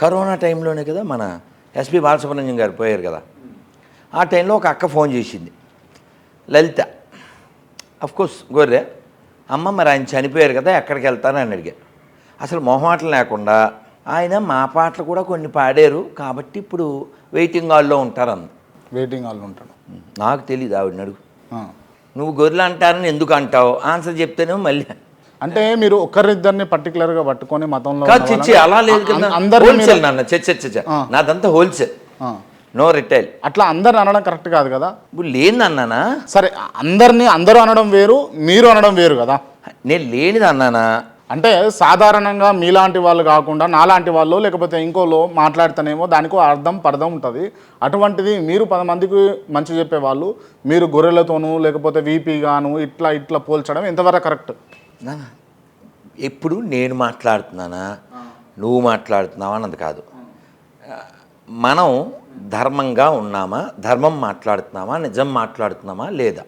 Corona టైంలోనే కదా మన ఎస్పి బాలసుబ్రహ్మణ్యం గారు పోయారు కదా, ఆ టైంలో ఒక అక్క ఫోన్ చేసింది, లలిత. కోర్స్ గొర్రె అమ్మ మరి ఆయన చనిపోయారు కదా ఎక్కడికి వెళ్తారని అడిగా. అసలు మొహమాటలు లేకుండా ఆయన మా పాటలు కూడా కొన్ని పాడారు కాబట్టి ఇప్పుడు వెయిటింగ్ హాల్లో ఉంటారు. వెయిటింగ్ హాల్లో ఉంటాడు. నాకు తెలియదు, ఆవిడని అడుగు. నువ్వు గొర్రెలు అంటారని ఎందుకు అంటావు ఆన్సర్ చెప్తేనే మళ్ళీ. అంటే మీరు ఒకరిద్దరిని పర్టికులర్గా పట్టుకొని మతంలో కాదు చర్చి అలా లేదు కదా, హోల్సేల్ నాన్న చర్చ నాదంతా హోల్సేల్, నో రిటైల్. అట్లా అందరిని అనడం కరెక్ట్ కాదు కదా. ఇప్పుడు లేనిది అన్నానా? సరే, అందరూ అనడం వేరు, మీరు అనడం వేరు కదా. నేను లేనిది అన్నానా? అంటే సాధారణంగా మీలాంటి వాళ్ళు కాకుండా నాలాంటి వాళ్ళు లేకపోతే ఇంకోలో మాట్లాడితేనేమో దానికి అర్థం పర్థం ఉంటుంది. అటువంటిది మీరు 10 మందికి మంచి చెప్పేవాళ్ళు మీరు గొర్రెలతోనూ లేకపోతే వీపీ గాను ఇట్లా పోల్చడం ఎంతవరకు కరెక్ట్? ఎప్పుడు నేను మాట్లాడుతున్నానా నువ్వు మాట్లాడుతున్నావా అన్నది కాదు. మనం ధర్మంగా ఉన్నామా, ధర్మం మాట్లాడుతున్నామా, నిజం మాట్లాడుతున్నామా లేదా?